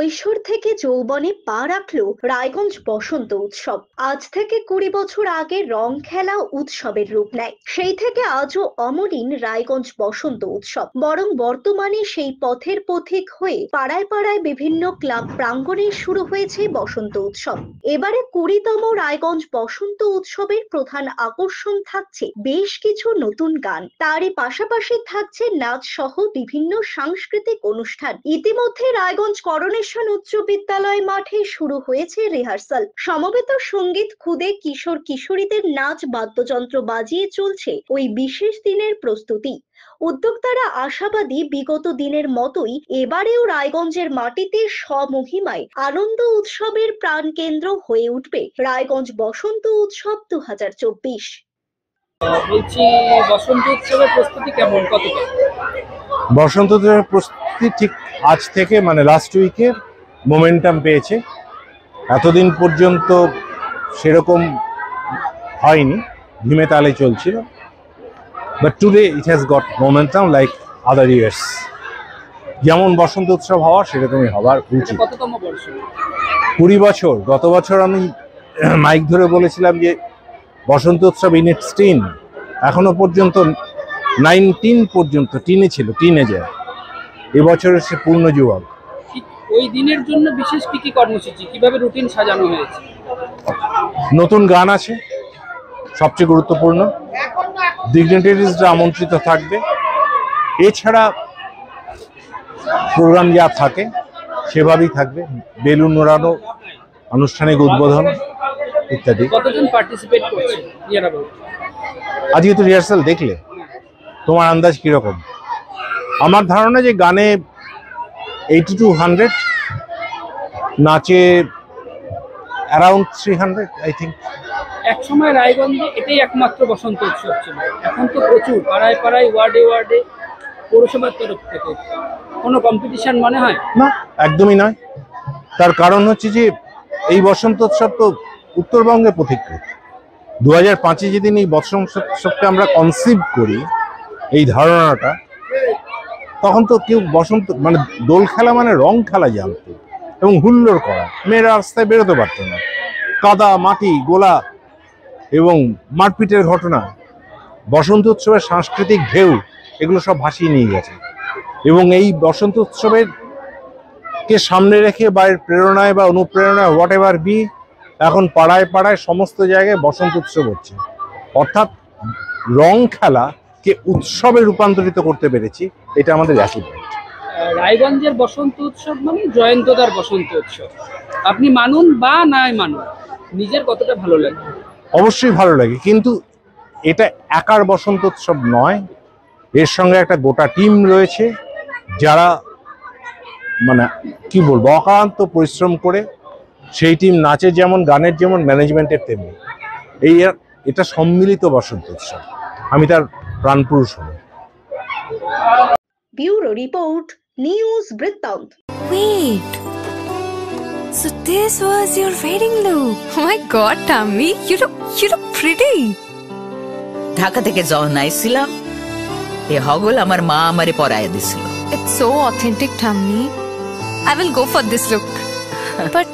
কৈশোর থেকে যৌবনে পা রাখলো রায়গঞ্জ বসন্ত উৎসব। আজ থেকে 20 বছর আগে রং খেলা উৎসবের রূপ নেয়। সেই থেকে আজও অমলিন রায়গঞ্জ বসন্ত উৎসব, বরং বর্তমানে সেই পথের পথিক হয়ে পাড়ায় পাড়ায় বিভিন্ন ক্লাব প্রাঙ্গণে শুরু হয়েছে বসন্ত উৎসব। এবারে 20তম রায়গঞ্জ বসন্ত উৎসবের প্রধান আকর্ষণ থাকছে বেশ কিছু নতুন গান, তারই পাশাপাশি থাকছে নাচ সহ বিভিন্ন সাংস্কৃতিক অনুষ্ঠান। ইতিমধ্যে রায়গঞ্জ করোনেশন উচ্চ বিদ্যালয় মাঠে শুরু হয়েছে রিহার্সাল। সমবেত সঙ্গীত খুদে কিশোর কিশোরীদের নাচ বাদ্যযন্ত্র বাজিয়ে চলছে ওই বিশেষ দিনের প্রস্তুতি। উদ্যোক্তারা আশাবাদী বিগত দিনের মতোই এবারেও রায়গঞ্জের মাটিতে স্বমহিমায় আনন্দ উৎসবের প্রাণকেন্দ্র হয়ে উঠবে রায়গঞ্জ বসন্ত উৎসব 2024। বলছি, বসন্ত উৎসবের প্রস্তুতি কেমন, কতটা? বসন্ত উৎসবের প্রস্তুতি ঠিক আজ থেকে মানে লাস্ট উইকে মোমেন্টাম পেয়েছে। এতদিন পর্যন্ত সেরকম হয়নি, ধীমে তালে চলছিল, but today it has got momentum like other years. যেমন বসন্ত উৎসব হওয়া সেরকমই হবার উচিত। কততম বর্ষ? 20 বছর। গত বছর আমি মাইক ধরে বলেছিলাম যে বসন্ত উৎসব ইন ইটস টিন, এখনো পর্যন্ত 19 পর্যন্ত টিনে ছিল, টিনেজার। এবছরের সে পূর্ণ যুবক। ওই দিনের জন্য বিশেষ কি কর্মসূচি, কিভাবে রুটিন সাজানো হয়েছে? নতুন গান আছে, সবচেয়ে গুরুত্বপূর্ণ। ডিগনিটারিজরা আমন্ত্রিত থাকবে। এছাড়া প্রোগ্রাম যা থাকে সেভাবেই থাকবে, বেলুন ওড়ানো, আনুষ্ঠানিক উদ্বোধন ইত্যাদি। কতজন পার্টিসিপেট করছে? আজকে তো রিহার্সাল দেখলে, তোমার আন্দাজ কিরকম? আমার ধারণা যে গানে 80 to 100, নাচে অ্যারাউন্ড 300 আই থিঙ্ক। এক সময় রায়গঞ্জে এটাই একমাত্র বসন্ত উৎসব ছিল, এখন তো প্রচুর পাড়ায় পাড়ায়, ওয়ার্ডে ওয়ার্ডে, পৌরসভার তরফ থেকে কোনো কম্পিটিশন মনে হয় না? একদমই নয়। তার কারণ হচ্ছে যে এই বসন্ত উৎসব তো উত্তরবঙ্গের পথিকৃৎ। 2005-এ যেদিন এই বসন্ত উৎসবকে আমরা কনসিভ করি, এই ধারণাটা, তখন তো কেউ বসন্ত মানে দোল খেলা মানে রং খেলা জানতো এবং হুল্লোড় করা। মেয়েরা রাস্তায় বেরোতে পারতো না, কাদা মাটি গোলা এবং মারপিটের ঘটনা, বসন্ত উৎসবের সাংস্কৃতিক ঢেউ, এগুলো সব ভাসিয়ে নিয়ে গেছে। এবং এই বসন্ত উৎসবের কে সামনে রেখে বা এর প্রেরণায় বা অনুপ্রেরণায় হোয়াট এভার বি, এখন পাড়ায় পাড়ায় সমস্ত জায়গায় বসন্ত উৎসব হচ্ছে। অর্থাৎ রং খেলাকে উৎসবে রূপান্তরিত করতে পেরেছি, এটা আমাদের অ্যাচিভমেন্ট। রায়গঞ্জের বসন্ত উৎসব মানে জয়ন্তদার বসন্ত উৎসব। আপনি মানুন বা নাই মানুন, নিজের কতটা ভালো লাগে? অবশ্যই ভালো লাগে, কিন্তু এটা একার বসন্ত উৎসব নয়। এর সঙ্গে একটা গোটা টিম রয়েছে যারা মানে কি বলবো, অক্লান্ত পরিশ্রম করে সেই টিম নাচের যেমন, গানের যেমন, ম্যানেজমেন্টের তেমনি। এটা সম্মিলিত বসন্ত উৎসব। আমি তার প্রাণপুরুষ হব। ব্যুরো রিপোর্ট, নিউজ বৃত্তান্ত। Wait. So this was your wedding look. Oh my god, Tammy, you look pretty. Dhaka থেকে যখন আইছিলাম, এ হগল আমার মা আমারে পরায় দিছিল। It's so authentic, Tammy. I will go for this look. But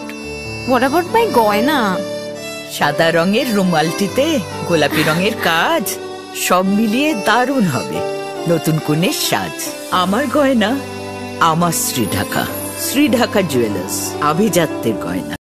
what about my goina? সাদা রঙের রুমালটিতে গোলাপি রঙের কাজ, সব মিলিয়ে দারুণ হবে নতুন কনের সাজ। আমার গয়না আমার শ্রী ঢাকা জুয়েলার্স, আভিজাত্যের গয়না।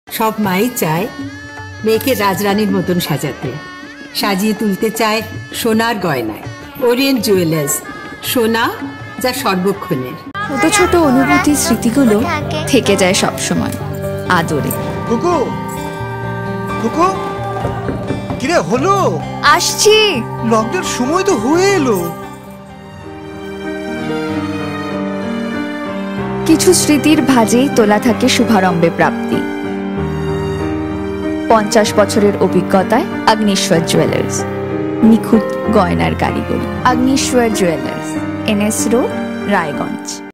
সব মাই চায় মেয়েকে রাজরানীর মতন সাজাতে, সাজিয়ে তুলতে চায় সোনার গয়নায়। ওরিয়েন্ট জুয়েলার্স, সোনা যা সর্বক্ষণের। ছোট ছোট অনুভূতি, স্মৃতিগুলো থেকে যায় সব সময় আদরে। কুকু কুকু, কিরে হলো? আসছি। লকডাউন সময় তো হয়ে এলো। কিছু স্মৃতির ভাজেই তোলা থাকে শুভারম্ভে প্রাপ্তি। 50 বছরের অভিজ্ঞতায় আগ্নেশ্বর জুয়েলার্স, নিখুঁত গয়নার কারিগরি। Agneshwar jewellers, NS road, Raiganj.